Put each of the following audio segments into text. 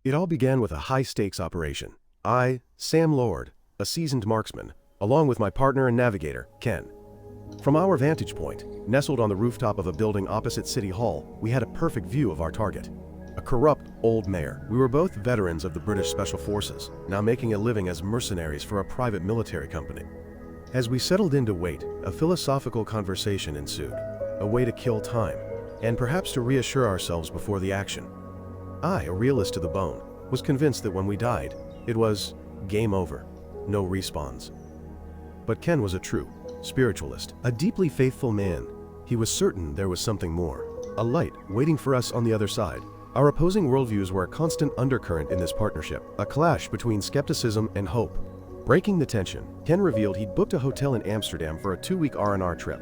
It all began with a high-stakes operation. I, Sam Lord, a seasoned marksman, along with my partner and navigator, Ken. From our vantage point, nestled on the rooftop of a building opposite City Hall, we had a perfect view of our target. A corrupt old mayor. We were both veterans of the British Special Forces, now making a living as mercenaries for a private military company. As we settled in to wait, a philosophical conversation ensued, a way to kill time, and perhaps to reassure ourselves before the action. I, a realist to the bone, was convinced that when we died, it was game over, no respawns. But Ken was a true spiritualist, a deeply faithful man. He was certain there was something more, a light waiting for us on the other side. Our opposing worldviews were a constant undercurrent in this partnership, a clash between skepticism and hope. Breaking the tension, Ken revealed he'd booked a hotel in Amsterdam for a 2-week R&R trip.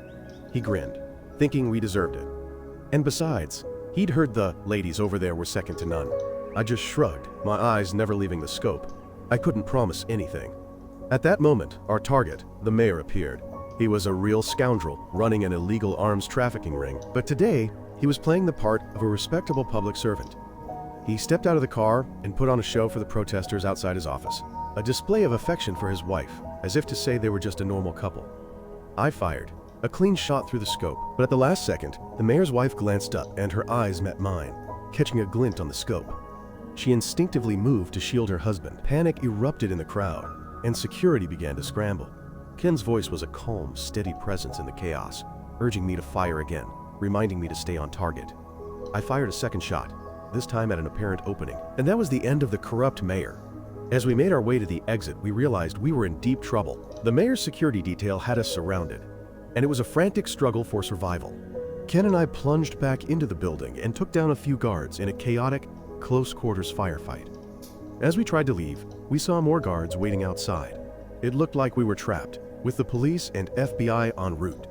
He grinned, thinking we deserved it. And besides, he'd heard the ladies over there were second to none. I just shrugged, my eyes never leaving the scope. I couldn't promise anything. At that moment, our target, the mayor, appeared. He was a real scoundrel, running an illegal arms trafficking ring, but today, he was playing the part of a respectable public servant. He stepped out of the car and put on a show for the protesters outside his office, a display of affection for his wife, as if to say they were just a normal couple. I fired, a clean shot through the scope, but at the last second, the mayor's wife glanced up and her eyes met mine, catching a glint on the scope. She instinctively moved to shield her husband. Panic erupted in the crowd, and security began to scramble. Ken's voice was a calm, steady presence in the chaos, urging me to fire again, reminding me to stay on target. I fired a second shot, this time at an apparent opening, and that was the end of the corrupt mayor. As we made our way to the exit, we realized we were in deep trouble. The mayor's security detail had us surrounded, and it was a frantic struggle for survival. Ken and I plunged back into the building and took down a few guards in a chaotic, close-quarters firefight. As we tried to leave, we saw more guards waiting outside. It looked like we were trapped, with the police and FBI en route.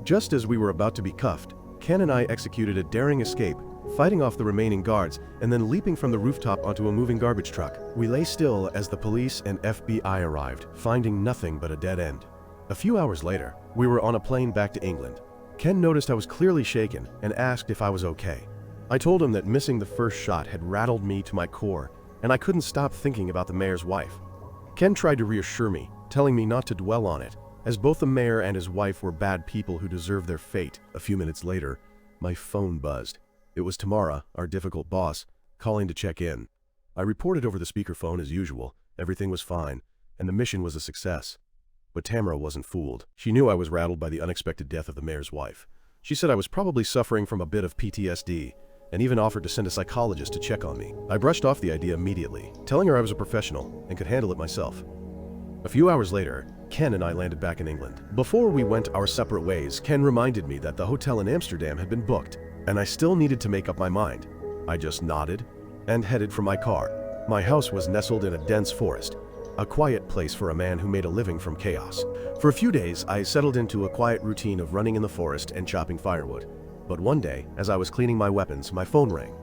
Just as we were about to be cuffed, Ken and I executed a daring escape, fighting off the remaining guards and then leaping from the rooftop onto a moving garbage truck. We lay still as the police and FBI arrived, finding nothing but a dead end. A few hours later, we were on a plane back to England. Ken noticed I was clearly shaken and asked if I was okay. I told him that missing the first shot had rattled me to my core, and I couldn't stop thinking about the mayor's wife. Ken tried to reassure me, telling me not to dwell on it, as both the mayor and his wife were bad people who deserved their fate. A few minutes later, my phone buzzed. It was Tamara, our difficult boss, calling to check in. I reported over the speakerphone as usual. Everything was fine, and the mission was a success. But Tamara wasn't fooled. She knew I was rattled by the unexpected death of the mayor's wife. She said I was probably suffering from a bit of PTSD, and even offered to send a psychologist to check on me. I brushed off the idea immediately, telling her I was a professional and could handle it myself. A few hours later, Ken and I landed back in England. Before we went our separate ways, Ken reminded me that the hotel in Amsterdam had been booked, and I still needed to make up my mind. I just nodded and headed for my car. My house was nestled in a dense forest, a quiet place for a man who made a living from chaos. For a few days, I settled into a quiet routine of running in the forest and chopping firewood. But one day, as I was cleaning my weapons, my phone rang.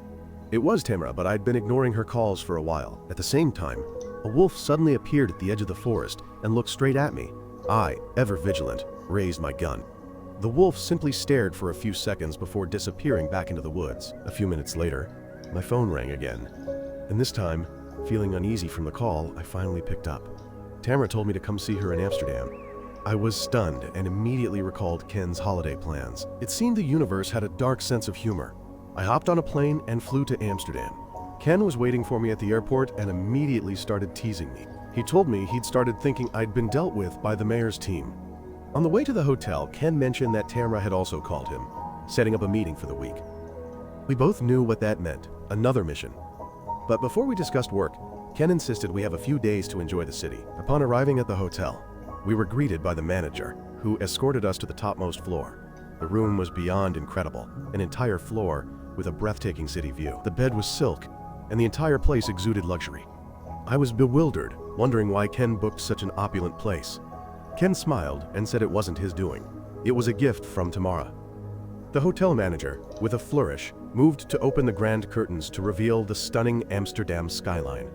It was Tamara, but I'd been ignoring her calls for a while. At the same time, a wolf suddenly appeared at the edge of the forest and looked straight at me. I, ever vigilant, raised my gun. The wolf simply stared for a few seconds before disappearing back into the woods. A few minutes later, my phone rang again. And this time, feeling uneasy from the call, I finally picked up. Tamara told me to come see her in Amsterdam. I was stunned and immediately recalled Ken's holiday plans. It seemed the universe had a dark sense of humor. I hopped on a plane and flew to Amsterdam. Ken was waiting for me at the airport and immediately started teasing me. He told me he'd started thinking I'd been dealt with by the mayor's team. On the way to the hotel, Ken mentioned that Tamara had also called him, setting up a meeting for the week. We both knew what that meant, another mission. But before we discussed work, Ken insisted we have a few days to enjoy the city. Upon arriving at the hotel, we were greeted by the manager, who escorted us to the topmost floor. The room was beyond incredible, an entire floor with a breathtaking city view. The bed was silk, and the entire place exuded luxury. I was bewildered, wondering why Ken booked such an opulent place. Ken smiled and said it wasn't his doing. It was a gift from Tamara. The hotel manager, with a flourish, moved to open the grand curtains to reveal the stunning Amsterdam skyline.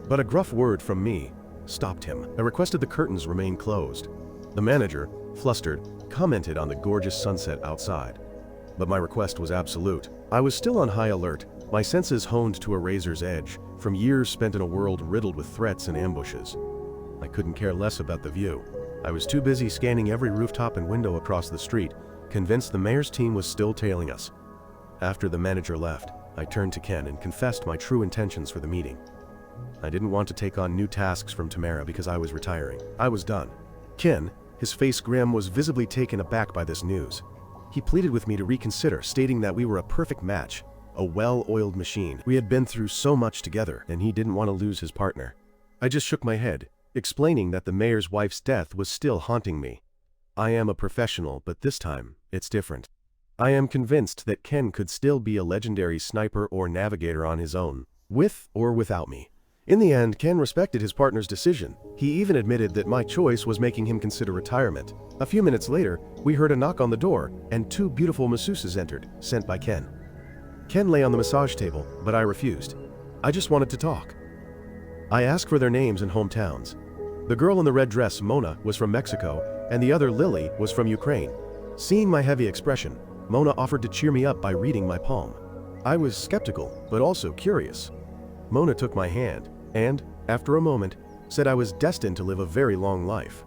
But a gruff word from me stopped him. I requested the curtains remain closed. The manager, flustered, commented on the gorgeous sunset outside. But my request was absolute. I was still on high alert, my senses honed to a razor's edge from years spent in a world riddled with threats and ambushes. I couldn't care less about the view. I was too busy scanning every rooftop and window across the street, convinced the mayor's team was still tailing us. After the manager left, I turned to Ken and confessed my true intentions for the meeting. I didn't want to take on new tasks from Tamara because I was retiring. I was done. Ken, his face grim, was visibly taken aback by this news. He pleaded with me to reconsider, stating that we were a perfect match, a well-oiled machine. We had been through so much together, and he didn't want to lose his partner. I just shook my head, explaining that the mayor's wife's death was still haunting me. I am a professional, but this time, it's different. I am convinced that Ken could still be a legendary sniper or navigator on his own, with or without me. In the end, Ken respected his partner's decision. He even admitted that my choice was making him consider retirement. A few minutes later, we heard a knock on the door, and 2 beautiful masseuses entered, sent by Ken. Ken lay on the massage table, but I refused. I just wanted to talk. I asked for their names and hometowns. The girl in the red dress, Mona, was from Mexico, and the other, Lily, was from Ukraine. Seeing my heavy expression, Mona offered to cheer me up by reading my palm. I was skeptical, but also curious. Mona took my hand, and, after a moment, said I was destined to live a very long life.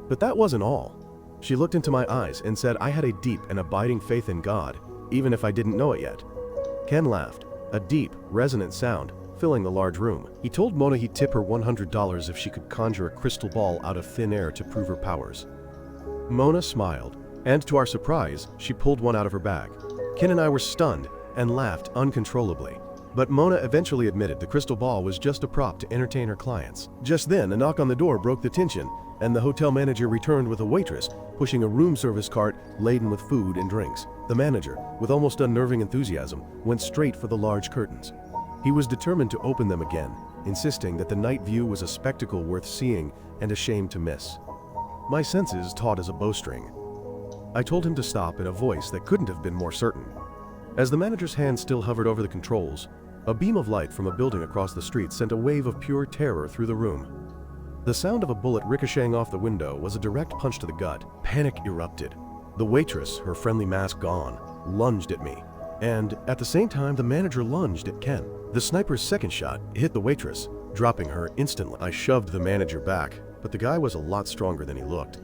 But that wasn't all. She looked into my eyes and said I had a deep and abiding faith in God, even if I didn't know it yet. Ken laughed, a deep, resonant sound, filling the large room. He told Mona he'd tip her $100 if she could conjure a crystal ball out of thin air to prove her powers. Mona smiled, and to our surprise, she pulled one out of her bag. Ken and I were stunned and laughed uncontrollably. But Mona eventually admitted the crystal ball was just a prop to entertain her clients. Just then, a knock on the door broke the tension, and the hotel manager returned with a waitress pushing a room service cart laden with food and drinks. The manager, with almost unnerving enthusiasm, went straight for the large curtains. He was determined to open them again, insisting that the night view was a spectacle worth seeing and a shame to miss. My senses taut as a bowstring. I told him to stop in a voice that couldn't have been more certain. As the manager's hand still hovered over the controls, a beam of light from a building across the street sent a wave of pure terror through the room. The sound of a bullet ricocheting off the window was a direct punch to the gut. Panic erupted. The waitress, her friendly mask gone, lunged at me. And, at the same time, the manager lunged at Ken. The sniper's second shot hit the waitress, dropping her instantly. I shoved the manager back, but the guy was a lot stronger than he looked.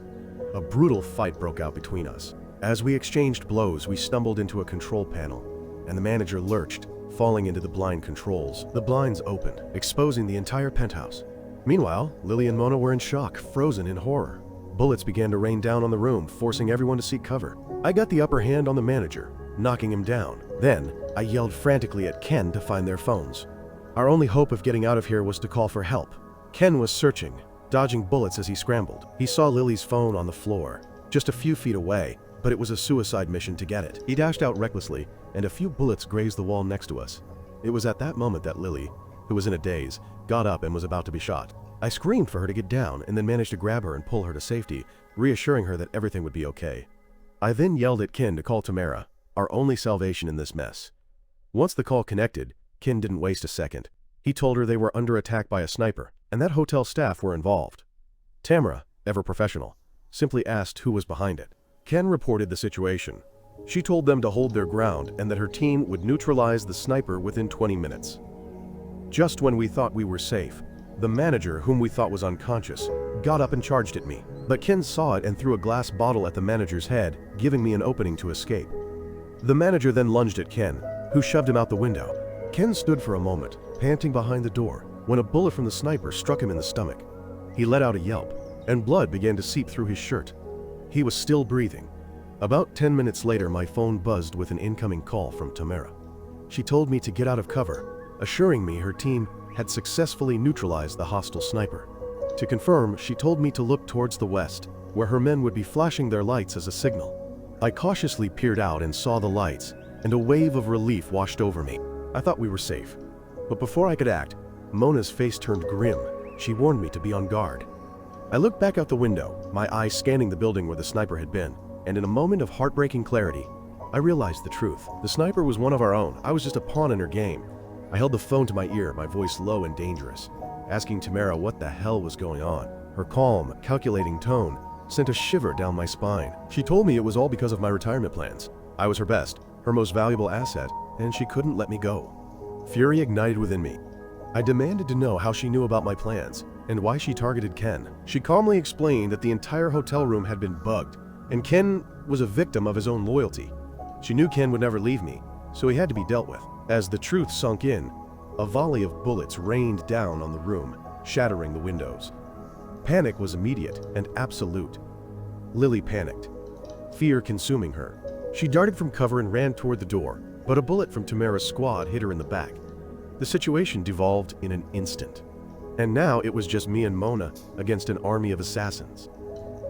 A brutal fight broke out between us. As we exchanged blows, we stumbled into a control panel, and the manager lurched, falling into the blind controls. The blinds opened, exposing the entire penthouse. Meanwhile, Lily and Mona were in shock, frozen in horror. Bullets began to rain down on the room, forcing everyone to seek cover. I got the upper hand on the manager, knocking him down. Then, I yelled frantically at Ken to find their phones. Our only hope of getting out of here was to call for help. Ken was searching, dodging bullets as he scrambled. He saw Lily's phone on the floor, just a few feet away, but it was a suicide mission to get it. He dashed out recklessly, and a few bullets grazed the wall next to us. It was at that moment that Lily, who was in a daze, got up and was about to be shot. I screamed for her to get down and then managed to grab her and pull her to safety, reassuring her that everything would be okay. I then yelled at Ken to call Tamara, our only salvation in this mess. Once the call connected, Ken didn't waste a second. He told her they were under attack by a sniper, and that hotel staff were involved. Tamara, ever professional, simply asked who was behind it. Ken reported the situation. She told them to hold their ground and that her team would neutralize the sniper within 20 minutes. Just when we thought we were safe, the manager, whom we thought was unconscious, got up and charged at me. But Ken saw it and threw a glass bottle at the manager's head, giving me an opening to escape. The manager then lunged at Ken, who shoved him out the window. Ken stood for a moment, panting behind the door, when a bullet from the sniper struck him in the stomach. He let out a yelp, and blood began to seep through his shirt. He was still breathing. About 10 minutes later, my phone buzzed with an incoming call from Tamara. She told me to get out of cover, assuring me her team had successfully neutralized the hostile sniper. To confirm, she told me to look towards the west, where her men would be flashing their lights as a signal. I cautiously peered out and saw the lights, and a wave of relief washed over me. I thought we were safe. But before I could act, Mona's face turned grim. She warned me to be on guard. I looked back out the window, my eyes scanning the building where the sniper had been, and in a moment of heartbreaking clarity, I realized the truth. The sniper was one of our own. I was just a pawn in her game. I held the phone to my ear, my voice low and dangerous, asking Tamara what the hell was going on. Her calm, calculating tone sent a shiver down my spine. She told me it was all because of my retirement plans. I was her best, her most valuable asset, and she couldn't let me go. Fury ignited within me. I demanded to know how she knew about my plans and why she targeted Ken. She calmly explained that the entire hotel room had been bugged, and Ken was a victim of his own loyalty. She knew Ken would never leave me, so he had to be dealt with. As the truth sunk in, a volley of bullets rained down on the room, shattering the windows. Panic was immediate and absolute. Lily panicked, fear consuming her. She darted from cover and ran toward the door, but a bullet from Tamara's squad hit her in the back. The situation devolved in an instant. And now it was just me and Mona against an army of assassins.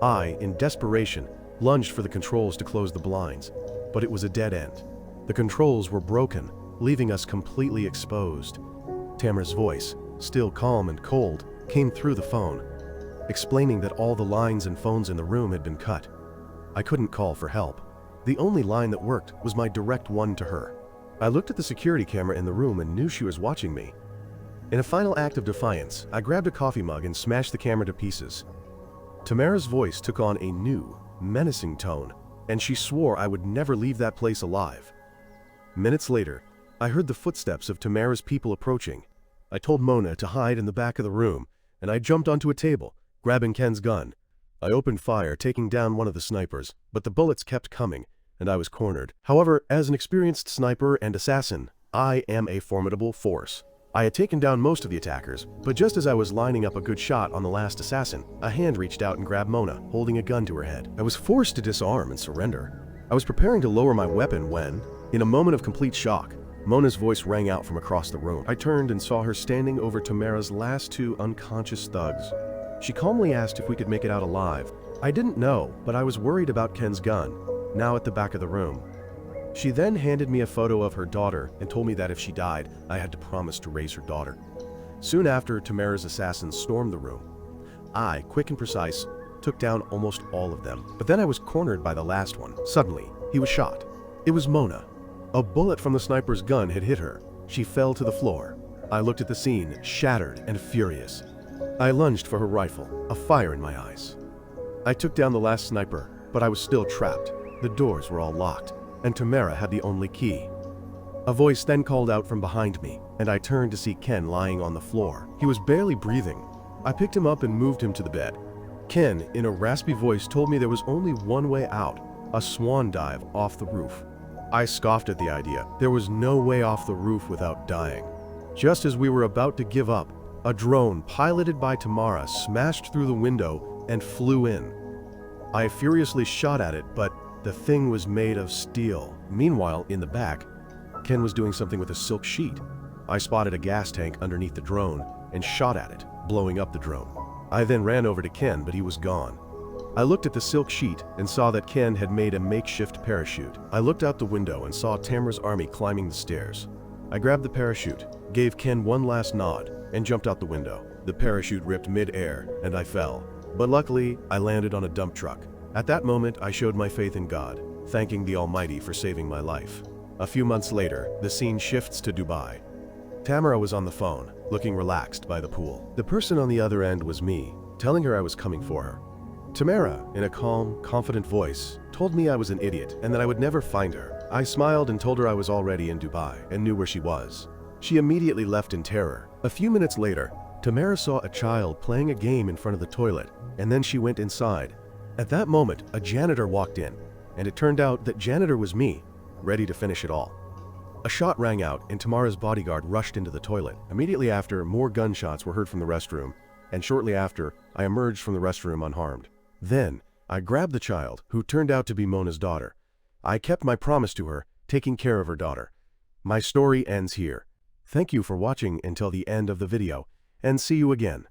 I, in desperation, lunged for the controls to close the blinds, but it was a dead end. The controls were broken, leaving us completely exposed. Tamara's voice, still calm and cold, came through the phone, explaining that all the lines and phones in the room had been cut. I couldn't call for help. The only line that worked was my direct one to her. I looked at the security camera in the room and knew she was watching me. In a final act of defiance, I grabbed a coffee mug and smashed the camera to pieces. Tamara's voice took on a new, menacing tone, and she swore I would never leave that place alive. Minutes later, I heard the footsteps of Tamara's people approaching. I told Mona to hide in the back of the room, and I jumped onto a table, grabbing Ken's gun. I opened fire, taking down one of the snipers, but the bullets kept coming, and I was cornered. However, as an experienced sniper and assassin, I am a formidable force. I had taken down most of the attackers, but just as I was lining up a good shot on the last assassin, a hand reached out and grabbed Mona, holding a gun to her head. I was forced to disarm and surrender. I was preparing to lower my weapon when, in a moment of complete shock, Mona's voice rang out from across the room. I turned and saw her standing over Tamara's last two unconscious thugs. She calmly asked if we could make it out alive. I didn't know, but I was worried about Ken's gun, now at the back of the room. She then handed me a photo of her daughter and told me that if she died, I had to promise to raise her daughter. Soon after, Tamara's assassins stormed the room. I, quick and precise, took down almost all of them, but then I was cornered by the last one. Suddenly, he was shot. It was Mona. A bullet from the sniper's gun had hit her. She fell to the floor. I looked at the scene, shattered and furious. I lunged for her rifle, a fire in my eyes. I took down the last sniper, but I was still trapped. The doors were all locked, and Tamara had the only key. A voice then called out from behind me, and I turned to see Ken lying on the floor. He was barely breathing. I picked him up and moved him to the bed. Ken, in a raspy voice, told me there was only one way out, a swan dive off the roof. I scoffed at the idea. There was no way off the roof without dying. Just as we were about to give up, a drone piloted by Tamara smashed through the window and flew in. I furiously shot at it, but the thing was made of steel. Meanwhile, in the back, Ken was doing something with a silk sheet. I spotted a gas tank underneath the drone and shot at it, blowing up the drone. I then ran over to Ken, but he was gone. I looked at the silk sheet and saw that Ken had made a makeshift parachute. I looked out the window and saw Tamara's army climbing the stairs. I grabbed the parachute, gave Ken one last nod, and jumped out the window. The parachute ripped mid-air, and I fell. But luckily, I landed on a dump truck. At that moment, I showed my faith in God, thanking the Almighty for saving my life. A few months later, the scene shifts to Dubai. Tamara was on the phone, looking relaxed by the pool. The person on the other end was me, telling her I was coming for her. Tamara, in a calm, confident voice, told me I was an idiot and that I would never find her. I smiled and told her I was already in Dubai and knew where she was. She immediately left in terror. A few minutes later, Tamara saw a child playing a game in front of the toilet, and then she went inside. At that moment, a janitor walked in, and it turned out that janitor was me, ready to finish it all. A shot rang out, and Tamara's bodyguard rushed into the toilet. Immediately after, more gunshots were heard from the restroom, and shortly after, I emerged from the restroom unharmed. Then, I grabbed the child, who turned out to be Mona's daughter. I kept my promise to her, taking care of her daughter. My story ends here. Thank you for watching until the end of the video, and see you again.